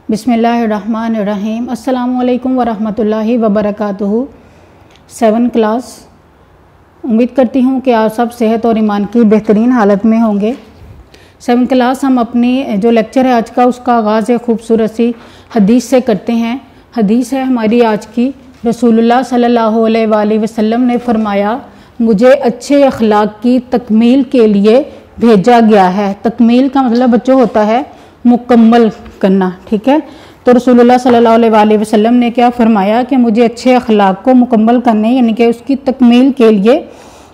बिस्मिल्लाहिर्रहमानिर्रहीम। अस्सलामुअलैकुम वरहमतुल्लाहि वबरकातुहू। 7th class. उम्मीद करती हूँ कि आप सब सेहत और ईमान की बेहतरीन हालत में होंगे। 7th क्लास हम अपनी जो लेक्चर है आज का, उसका आगाज़ है खूबसूरत सी हदीस से करते हैं। हदीस है हमारी आज की, रसूलुल्लाह सल्लल्लाहु अलैहि वसल्लम ने फरमाया, मुझे अच्छे अखलाक की तकमील के लिए भेजा गया है। तकमील का मतलब बच्चों होता है मुकम्मल करना, ठीक है। तो रसूलुल्लाह सल्लल्लाहु अलैहि वसल्लम ने क्या फरमाया कि मुझे अच्छे अखलाक को मुकम्मल करने यानी कि उसकी तकमील के लिए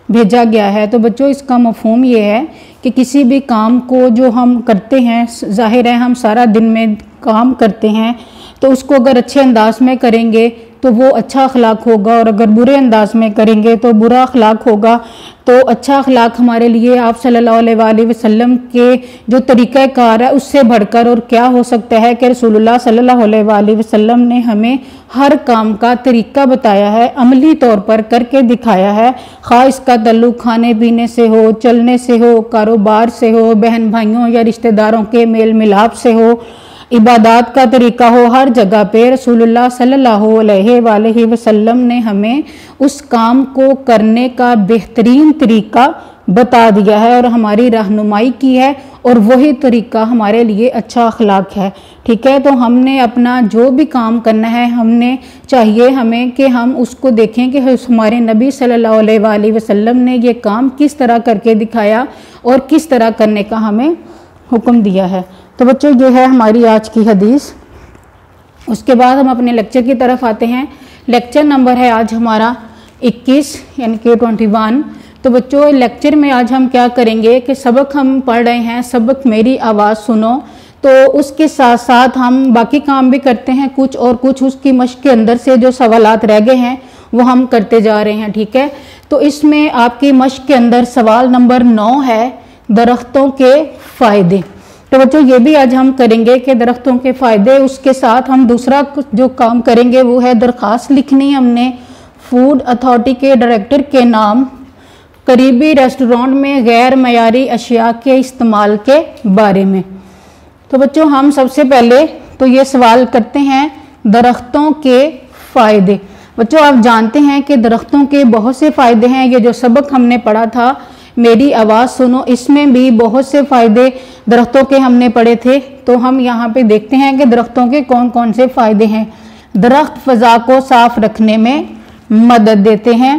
भेजा गया है। तो बच्चों इसका मफहूम ये है कि किसी भी काम को जो हम करते हैं, जाहिर है हम सारा दिन में काम करते हैं, तो उसको अगर अच्छे अंदाज में करेंगे तो वो अच्छा अखलाक होगा, और अगर बुरे अंदाज में करेंगे तो बुरा अखलाक होगा। तो अच्छा अखलाक हमारे लिए आप सल्लल्लाहु अलैहि वसल्लम के जो तरीक़ा कार है उससे बढ़कर और क्या हो सकता है कि रसूलुल्लाह सल्लल्लाहु अलैहि वसल्लम ने हमें हर काम का तरीक़ा बताया है, अमली तौर पर करके दिखाया है। ख़ास इसका ताल्लुक़ खाने पीने से हो, चलने से हो, कारोबार से हो, बहन भाइयों या रिश्तेदारों के मेल मिलाप से हो, इबादत का तरीका हो, हर जगह पे रसूलुल्लाह सल्लल्लाहु अलैहि वसल्लम ने हमें उस काम को करने का बेहतरीन तरीका बता दिया है और हमारी रहनुमाई की है, और वही तरीका हमारे लिए अच्छा अखलाक है, ठीक है। तो हमने अपना जो भी काम करना है, हमने चाहिए हमें कि हम उसको देखें कि हमारे नबी सल्लल्लाहु अलैहि वसल्लम ने ये काम किस तरह करके दिखाया और किस तरह करने का हमें हुक्म दिया है। तो बच्चों ये है हमारी आज की हदीस। उसके बाद हम अपने लेक्चर की तरफ आते हैं। लेक्चर नंबर है आज हमारा 21 यानी कि 21। तो बच्चों लेक्चर में आज हम क्या करेंगे कि सबक हम पढ़ रहे हैं, सबक मेरी आवाज़ सुनो, तो उसके साथ साथ हम बाकी काम भी करते हैं कुछ, और कुछ उसकी मश्क के अंदर से जो सवालात रह गए हैं वो हम करते जा रहे हैं, ठीक है। तो इसमें आपकी मश्क के अंदर सवाल नंबर 9 है, दरख्तों के फ़ायदे। तो बच्चों ये भी आज हम करेंगे कि दरख्तों के फ़ायदे। उसके साथ हम दूसरा जो काम करेंगे वो है दरख्वास्त लिखनी हमने फूड अथॉरिटी के डायरेक्टर के नाम करीबी रेस्टोरेंट में गैर मयारी अशिया के इस्तेमाल के बारे में। तो बच्चों हम सबसे पहले तो ये सवाल करते हैं, दरख्तों के फ़ायदे। बच्चों आप जानते हैं कि दरख्तों के बहुत से फ़ायदे हैं। ये जो सबक हमने पढ़ा था मेरी आवाज़ सुनो, इसमें भी बहुत से फ़ायदे दरख्तों के हमने पढ़े थे। तो हम यहाँ पे देखते हैं कि दरख्तों के कौन कौन से फ़ायदे हैं। दरख्त फ़ज़ा को साफ रखने में मदद देते हैं।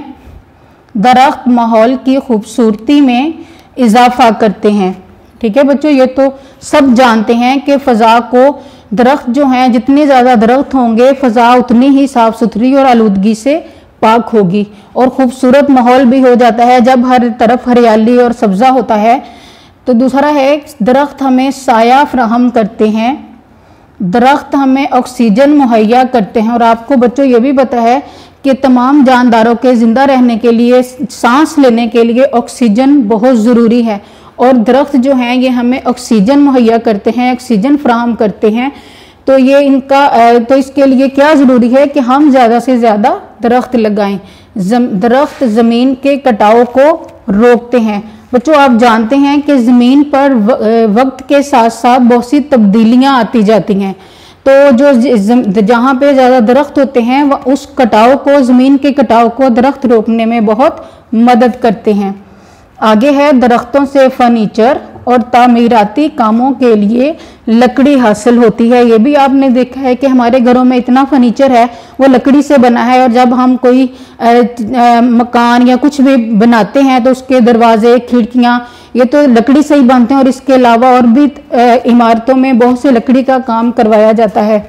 दरख्त माहौल की खूबसूरती में इजाफा करते हैं, ठीक है बच्चों। ये तो सब जानते हैं कि फ़ज़ा को दरख्त जो हैं, जितने ज़्यादा दरख्त होंगे फ़ज़ा उतनी ही साफ़ सुथरी और आलूदगी से पाक होगी, और ख़ूबसूरत माहौल भी हो जाता है जब हर तरफ हरियाली और सब्ज़ा होता है। तो दूसरा है दरख्त हमें साया फ्राहम करते हैं। दरख्त हमें ऑक्सीजन मुहैया करते हैं, और आपको बच्चों ये भी पता है कि तमाम जानदारों के ज़िंदा रहने के लिए, सांस लेने के लिए ऑक्सीजन बहुत ज़रूरी है, और दरख्त जो हैं ये हमें ऑक्सीजन मुहैया करते हैं, ऑक्सीजन फ्राहम करते हैं। तो ये इनका तो इसके लिए क्या ज़रूरी है कि हम ज़्यादा से ज़्यादा दरख्त लगाएं। दरख्त ज़मीन के कटाव को रोकते हैं। बच्चों आप जानते हैं कि ज़मीन पर वक्त के साथ साथ बहुत सी तब्दीलियां आती जाती हैं। तो जो जहाँ पे ज़्यादा दरख्त होते हैं वह उस कटाव को, ज़मीन के कटाव को दरख्त रोकने में बहुत मदद करते हैं। आगे है दरख्तों से फर्नीचर और तामीराती कामों के लिए लकड़ी हासिल होती है। ये भी आपने देखा है कि हमारे घरों में इतना फर्नीचर है वो लकड़ी से बना है, और जब हम कोई मकान या कुछ भी बनाते हैं तो उसके दरवाजे खिड़कियां ये तो लकड़ी से ही बनते हैं, और इसके अलावा और भी इमारतों में बहुत से लकड़ी का काम करवाया जाता है।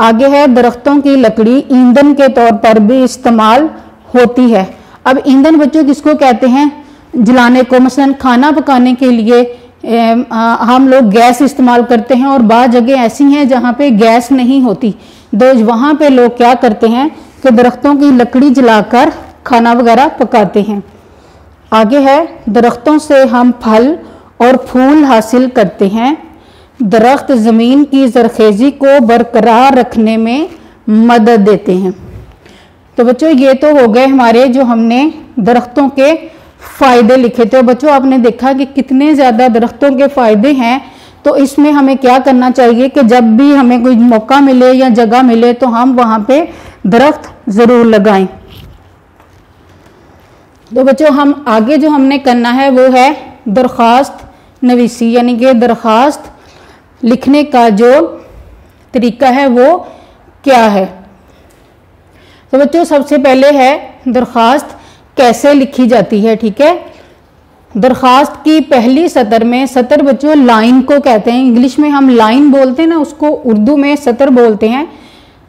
आगे है दरख्तों की लकड़ी ईंधन के तौर पर भी इस्तेमाल होती है। अब ईंधन बच्चों किसको कहते हैं? जलाने को। मसलन खाना पकाने के लिए हम लोग गैस इस्तेमाल करते हैं, और बाद जगह ऐसी हैं जहाँ पे गैस नहीं होती, तो वहाँ पे लोग क्या करते हैं कि दरख्तों की लकड़ी जलाकर खाना वगैरह पकाते हैं। आगे है दरख्तों से हम फल और फूल हासिल करते हैं। दरख्त ज़मीन की ज़रखेज़ी को बरकरार रखने में मदद देते हैं। तो बच्चों ये तो हो गए हमारे जो हमने दरख्तों के फ़ायदे लिखे थे। बच्चों आपने देखा कि कितने ज़्यादा दरख्तों के फ़ायदे हैं तो इसमें हमें क्या करना चाहिए कि जब भी हमें कोई मौका मिले या जगह मिले तो हम वहाँ पे दरख्त ज़रूर लगाएं। तो बच्चों हम आगे जो हमने करना है वो है दरख्वास्त नवीसी, यानी कि दरख्वास्त लिखने का जो तरीका है वो क्या है। तो बच्चों सबसे पहले है दरख्वास्त कैसे लिखी जाती है। ठीक है, दरख्वास्त की पहली सतर में, सतर बच्चों लाइन को कहते हैं, इंग्लिश में हम लाइन बोलते हैं ना, उसको उर्दू में सतर बोलते हैं।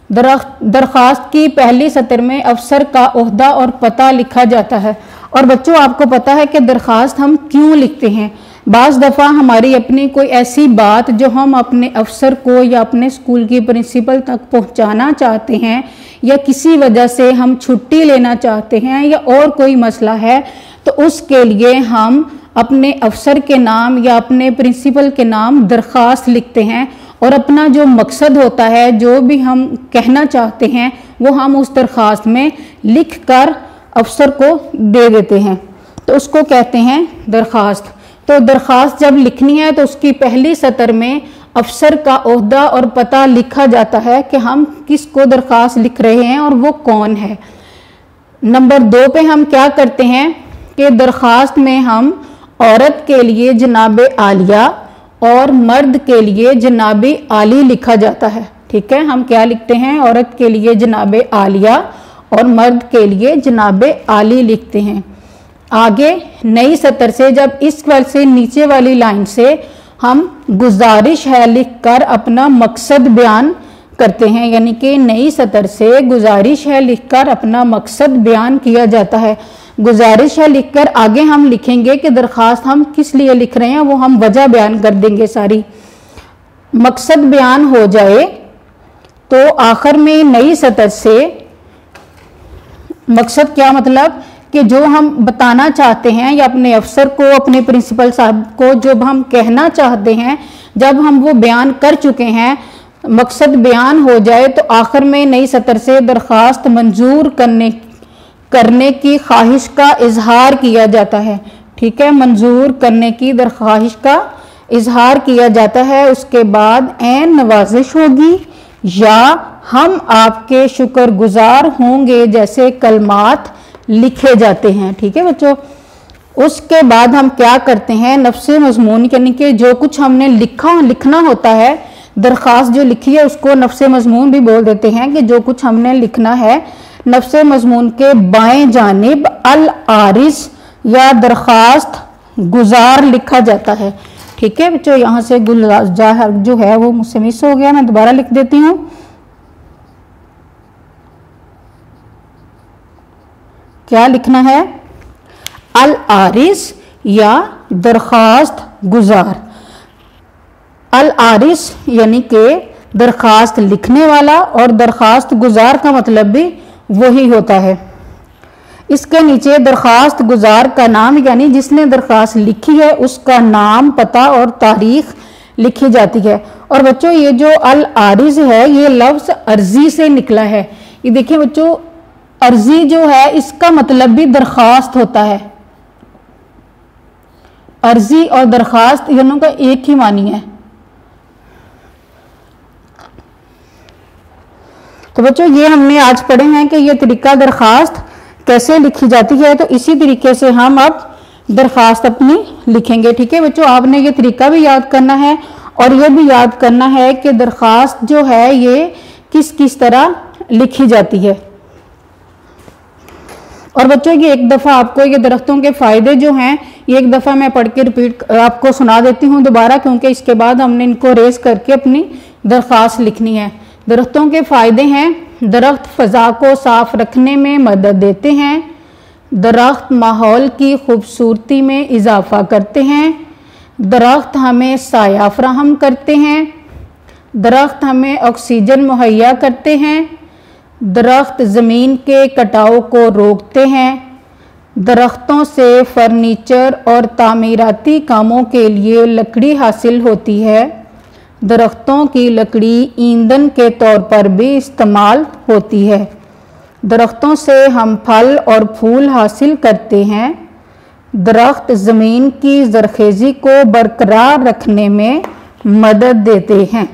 दरख्वास्त की पहली सतर में अफसर का ओहदा और पता लिखा जाता है। और बच्चों आपको पता है कि दरख्वास्त हम क्यों लिखते हैं। बाज़ दफ़ा हमारी अपनी कोई ऐसी बात जो हम अपने अफसर को या अपने स्कूल की प्रिंसिपल तक पहुंचाना चाहते हैं, या किसी वजह से हम छुट्टी लेना चाहते हैं, या और कोई मसला है, तो उसके लिए हम अपने अफसर के नाम या अपने प्रिंसिपल के नाम दरख्वास्त लिखते हैं। और अपना जो मकसद होता है, जो भी हम कहना चाहते हैं, वो हम उस दरख्वास्त में लिख कर अफसर को दे देते हैं, तो उसको कहते हैं दरख्वास्त। तो दरख्वास्त जब लिखनी है तो उसकी पहली सतर में अफसर का ओहदा और पता लिखा जाता है कि हम किसको दरख्वास्त लिख रहे हैं और वो कौन है। नंबर 2 पे हम क्या करते हैं कि दरख्वास्त में हम औरत के लिए जनाब आलिया और मर्द के लिए जनाब आली लिखा जाता है। ठीक है, हम क्या लिखते हैं, औरत के लिए जनाब आलिया और मर्द के लिए जनाब आली लिखते हैं। आगे नई सतर से जब इस वर्ड से नीचे वाली लाइन से हम गुजारिश है लिखकर अपना मकसद बयान करते हैं, यानी कि नई सतर से गुजारिश है लिखकर अपना मकसद बयान किया जाता है। गुजारिश है लिखकर आगे हम लिखेंगे कि दरख्वास्त हम किस लिए लिख रहे हैं, वो हम वजह बयान कर देंगे सारी। मकसद बयान हो जाए तो आखिर में नई सतर से मकसद क्या मतलब कि जो हम बताना चाहते हैं या अपने अफसर को, अपने प्रिंसिपल साहब को जो हम कहना चाहते हैं, जब हम वो बयान कर चुके हैं, मकसद बयान हो जाए, तो आखिर में नई सतर से दरख्वास्त मंजूर करने की ख्वाहिश का इजहार किया जाता है। ठीक है, मंजूर करने की दरख्वाहिश का इजहार किया जाता है। उसके बाद ऐन नवाजिश होगी या हम आपके शुक्रगुजार होंगे जैसे कलमात लिखे जाते हैं। ठीक है बच्चों, उसके बाद हम क्या करते हैं, नफ्से मजमून, यानी कि जो कुछ हमने लिखना होता है, दरख्वास्त जो लिखी है उसको नफ्से मजमून भी बोल देते हैं, कि जो कुछ हमने लिखना है नफ्से मजमून के बाएं जानिब अल आरिस या दरख्वास्त गुजार लिखा जाता है। ठीक है बच्चों, यहाँ से गुजार जो है वो मुझसे मिस हो गया, मैं दोबारा लिख देती हूँ। क्या लिखना है, अल आरिस या दरख्वास्त गुजार। अल आरिस यानी कि दरख्वास्त लिखने वाला, और दरख्वास्त गुजार का मतलब भी वही होता है। इसके नीचे दरख्वास्त गुजार का नाम, यानी जिसने दरख्वास्त लिखी है उसका नाम, पता और तारीख लिखी जाती है। और बच्चों ये जो अल आरिज है ये लफ्ज अर्जी से निकला है। ये देखिए बच्चों, अर्जी जो है इसका मतलब भी दरख्वास्त होता है। अर्जी और दरख्वास्त दोनों का एक ही मानी है। तो बच्चों ये हमने आज पढ़े हैं कि ये तरीका दरख्वास्त कैसे लिखी जाती है। तो इसी तरीके से हम अब दरख्वास्त अपनी लिखेंगे। ठीक है बच्चों, आपने ये तरीका भी याद करना है और ये भी याद करना है कि दरख्वास्त जो है ये किस किस तरह लिखी जाती है। और बच्चों ये एक दफ़ा आपको ये दरख्तों के फ़ायदे जो हैं ये एक दफ़ा मैं पढ़ के रिपीट आपको सुना देती हूँ दोबारा, क्योंकि इसके बाद हमने इनको रेस करके अपनी दरख्वास्त लिखनी है। दरख्तों के फ़ायदे हैं, दरख्त फ़ज़ा को साफ रखने में मदद देते हैं, दरख्त माहौल की खूबसूरती में इजाफ़ा करते हैं, दरख्त हमें साया फराहम करते हैं, दरख्त हमें ऑक्सीजन मुहैया करते हैं, दरख्त ज़मीन के कटाव को रोकते हैं, दरख्तों से फर्नीचर और तामीराती कामों के लिए लकड़ी हासिल होती है, दरख्तों की लकड़ी ईंधन के तौर पर भी इस्तेमाल होती है, दरख्तों से हम फल और फूल हासिल करते हैं, दरख्त ज़मीन की ज़रखेज़ी को बरकरार रखने में मदद देते हैं।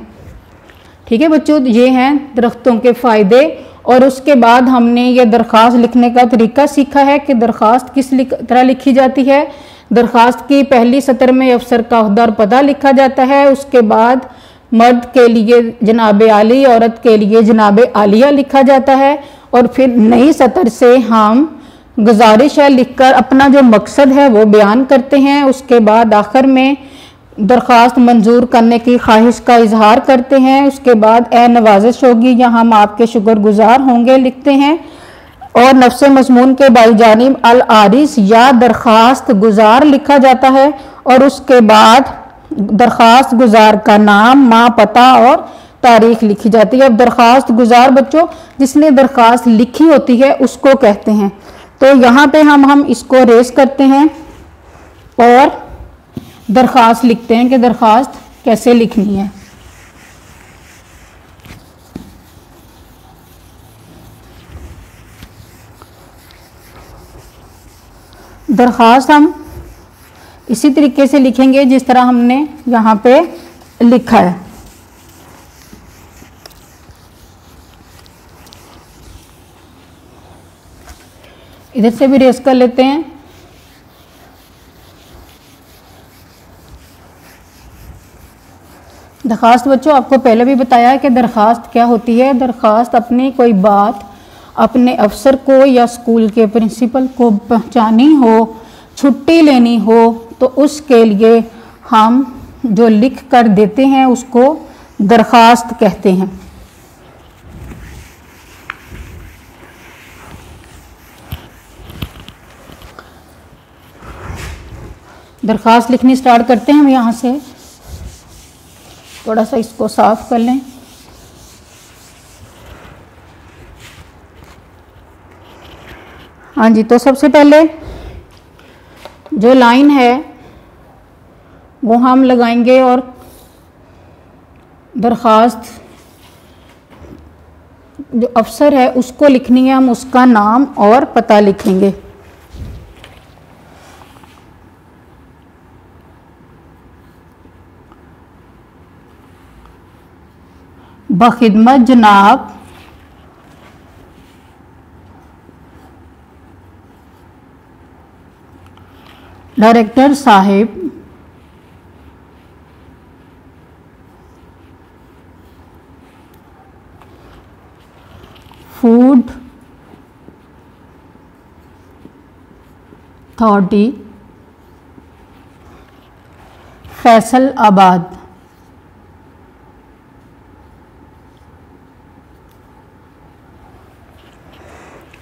ठीक है बच्चों, ये हैं दरख्तों के फ़ायदे। और उसके बाद हमने ये दरख्वास्त लिखने का तरीका सीखा है कि दरख्वास्त किस तरह लिखी जाती है। दरख्वास्त की पहली सतर में अफसर का ओहदा और पता लिखा जाता है। उसके बाद मर्द के लिए जनाब आली, औरत के लिए जनाब आलिया लिखा जाता है। और फिर नई सतर से हम गुजारिश है लिखकर अपना जो मकसद है वो बयान करते हैं। उसके बाद आखिर में दरख्वास्त मंजूर करने की ख्वाहिश का इजहार करते हैं। उसके बाद ए नवाजिश होगी या हम आपके शुक्रगुजार होंगे लिखते हैं। और नफ्स मज़मून के बाईजानिब अल आरिस या दरख्वास्त गुजार लिखा जाता है। और उसके बाद दरख्वास्त गुजार का नाम, माँ, पता और तारीख लिखी जाती है। अब दरख्वास्त गुजार बच्चों जिसने दरख्वास्त लिखी होती है उसको कहते हैं। तो यहाँ पे हम इसको रेस करते हैं और दरख्वास्त लिखते हैं कि दरख्वास्त कैसे लिखनी है। दरख्वास्त हम इसी तरीके से लिखेंगे जिस तरह हमने यहाँ पे लिखा है। इधर से भी रेस कर लेते हैं। दरख्वास्त बच्चों आपको पहले भी बताया है कि दरख्वास्त क्या होती है। दरख्वास्त अपनी कोई बात अपने अफसर को या स्कूल के प्रिंसिपल को पहुंचानी हो, छुट्टी लेनी हो, तो उसके लिए हम जो लिख कर देते हैं उसको दरख्वास्त कहते हैं। दरख्वास्त लिखनी स्टार्ट करते हैं हम। यहाँ से थोड़ा सा इसको साफ कर लें। हाँ जी, तो सबसे पहले जो लाइन है वो हम लगाएंगे और दरख्वास्त जो अफसर है उसको लिखनी है। हम उसका नाम और पता लिखेंगे। बखिदमत जनाब director Sahib food authority Faisalabad.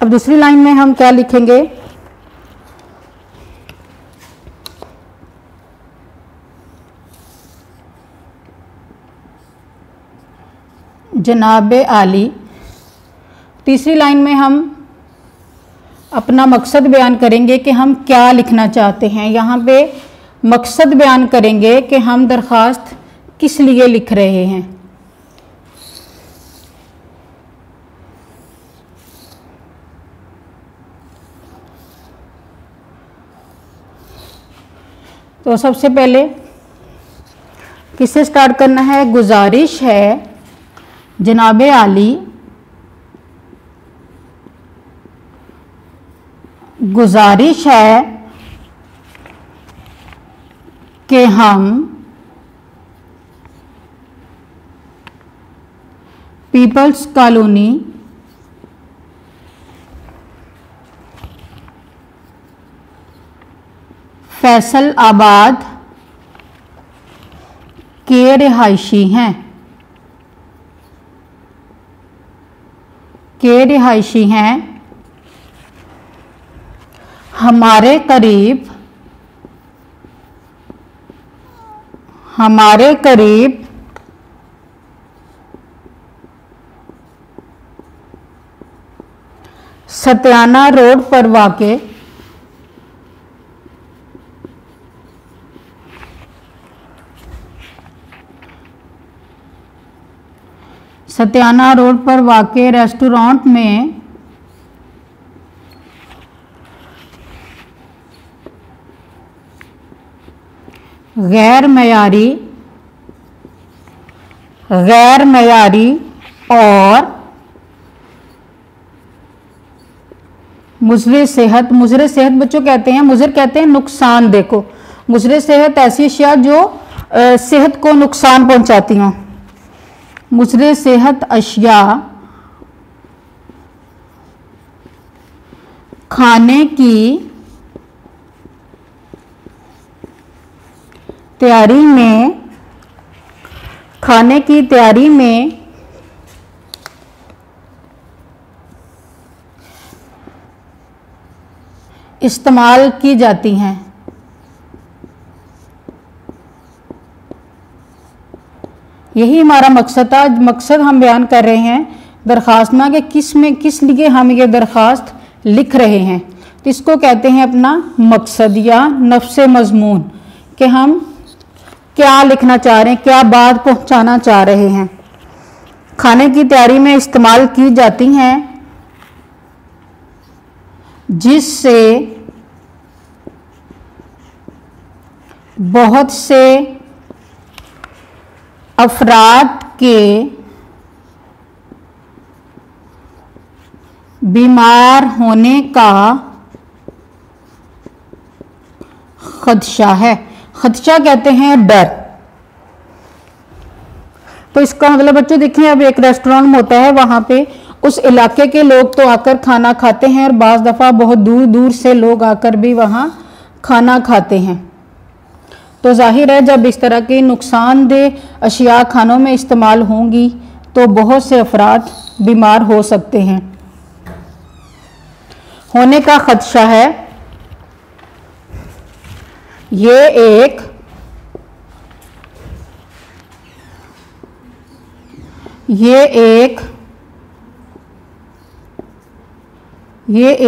अब दूसरी लाइन में हम क्या लिखेंगे? जनाब आली। तीसरी लाइन में हम अपना मकसद बयान करेंगे कि हम क्या लिखना चाहते हैं। यहाँ पे मकसद बयान करेंगे कि हम दरख्वास्त किस लिए लिख रहे हैं। तो सबसे पहले किससे स्टार्ट करना है? गुजारिश है जनाब आली, गुजारिश है कि हम पीपल्स कॉलोनी फैसलाबाद के रिहायशी हैं, हमारे करीब सत्याना रोड पर वाक़े रेस्टोरेंट में गैर मयारी गैर मयारी और मुज़र सेहत। मुज़र सेहत बच्चों कहते हैं, मुज़र कहते हैं नुकसानदेह को। मुज़र सेहत ऐसी अशिया जो सेहत को नुकसान पहुंचाती हों। मुज़र सेहत अशिया खाने की तैयारी में इस्तेमाल की जाती हैं। यही हमारा मकसद था। मकसद हम बयान कर रहे हैं दरख्वास्त में कि किस लिए हम ये दरख्वास्त लिख रहे हैं। तो इसको कहते हैं अपना मकसद या नफ्से मजमून, कि हम क्या लिखना चाह रहे हैं, क्या बात पहुंचाना चाह रहे हैं। खाने की तैयारी में इस्तेमाल की जाती हैं जिससे बहुत से अफराद के बीमार होने का खदशा है। खदशा कहते हैं डर। तो इसका मतलब बच्चों देखिए, अब एक रेस्टोरेंट होता है, वहां पे उस इलाके के लोग तो आकर खाना खाते हैं और बाज़ दफ़ा बहुत दूर दूर से लोग आकर भी वहाँ खाना खाते हैं। तो जाहिर है जब इस तरह की नुकसानदेह अशिया खानों में इस्तेमाल होंगी तो बहुत से अफराद बीमार हो सकते हैं, होने का खदशा है। ये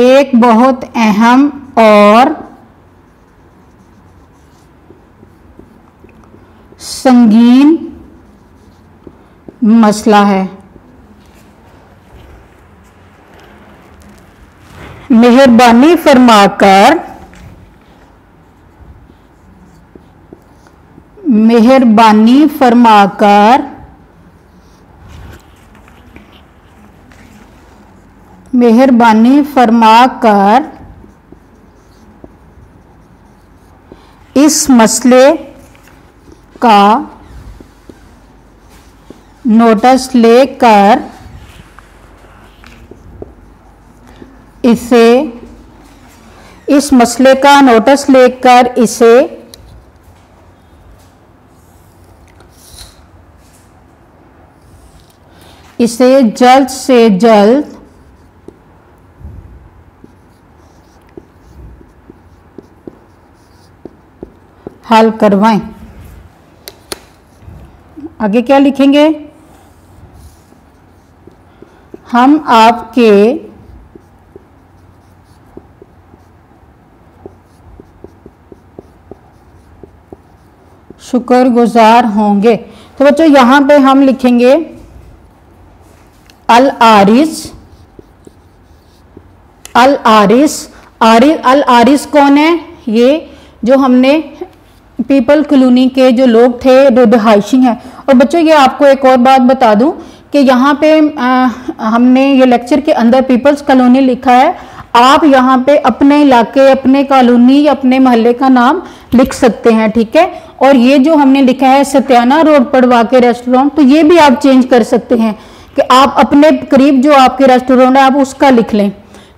एक बहुत अहम और संगीन मसला है। मेहरबानी फरमाकर इस मसले का नोटिस लेकर इसे जल्द से जल्द हल करवाएं। आगे क्या लिखेंगे? हम आपके शुक्रगुजार होंगे। तो बच्चों यहां पे हम लिखेंगे अल आरिस कौन है? ये जो हमने पीपल कॉलोनी के जो लोग थे, जो रिहायशी हैं। और बच्चों ये आपको एक और बात बता दूं कि यहाँ पे हमने ये लेक्चर के अंदर पीपल्स कॉलोनी लिखा है। आप यहाँ पे अपने इलाके, अपने कॉलोनी, अपने मोहल्ले का नाम लिख सकते हैं, ठीक है। और ये जो हमने लिखा है सत्याना रोड पड़वा के रेस्टोरेंट, तो ये भी आप चेंज कर सकते हैं कि आप अपने करीब जो आपके रेस्टोरेंट है आप उसका लिख लें।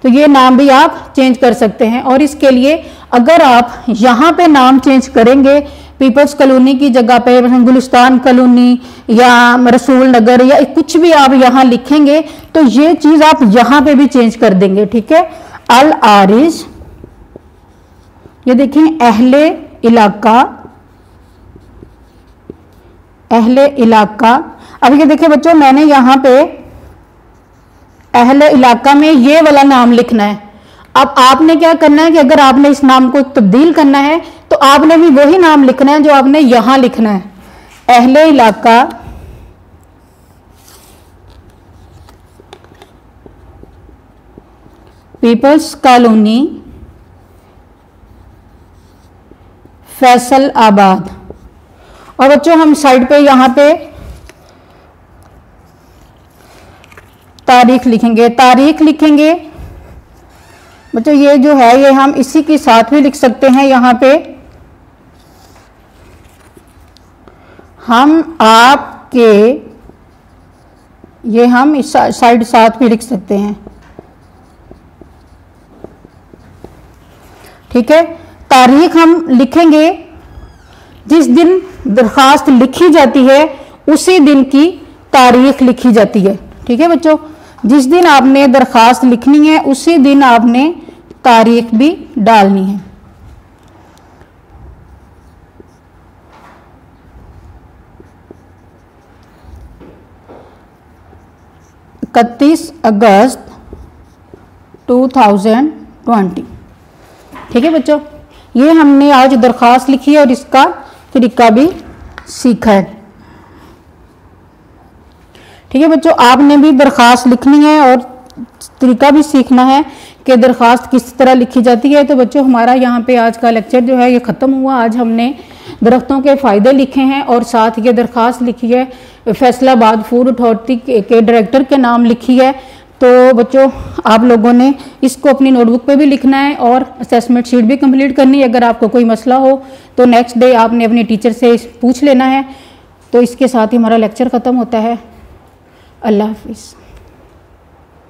तो ये नाम भी आप चेंज कर सकते हैं। और इसके लिए अगर आप यहाँ पे नाम चेंज करेंगे पीपल्स कॉलोनी की जगह पे गुलिस्तान कॉलोनी या रसूल नगर या कुछ भी आप यहाँ लिखेंगे तो ये चीज आप यहाँ पे भी चेंज कर देंगे, ठीक है। अल आरिज, ये देखें अहले इलाका। अब ये देखिए बच्चों, मैंने यहाँ पे अहले इलाका में ये वाला नाम लिखना है। अब आपने क्या करना है कि अगर आपने इस नाम को तब्दील करना है तो आपने भी वही नाम लिखना है जो आपने यहां लिखना है। अहले इलाका पीपल्स कॉलोनी फैसल आबाद। और बच्चों हम साइड पे यहाँ पे तारीख लिखेंगे। तारीख लिखेंगे बच्चों, ये जो है ये हम इसी के साथ भी लिख सकते हैं। यहाँ पे हम आपके, ये हम इस साइड साथ भी लिख सकते हैं। ठीक है, तारीख हम लिखेंगे जिस दिन दरखास्त लिखी जाती है उसी दिन की तारीख लिखी जाती है। ठीक है बच्चों, जिस दिन आपने दरखास्त लिखनी है उसी दिन आपने तारीख भी डालनी है। अगस्त 2020। ठीक है बच्चों, ये हमने आज दरखास्त लिखी है और इसका तरीका भी सीखा है। ठीक है बच्चों, आपने भी दरखास्त लिखनी है और तरीका भी सीखना है कि दरखास्त किस तरह लिखी जाती है। तो बच्चों, हमारा यहाँ पे आज का लेक्चर जो है ये ख़त्म हुआ। आज हमने दरख्तों के फ़ायदे लिखे हैं और साथ ये दरखास्त लिखी है, फैसलाबाद फूड अथॉरिटी के डायरेक्टर के नाम लिखी है। तो बच्चों, आप लोगों ने इसको अपनी नोटबुक पे भी लिखना है और असेसमेंट शीट भी कंप्लीट करनी है। अगर आपको कोई मसला हो तो नेक्स्ट डे आपने अपने टीचर से पूछ लेना है। तो इसके साथ ही हमारा लेक्चर ख़त्म होता है। अल्लाह हाफिज़।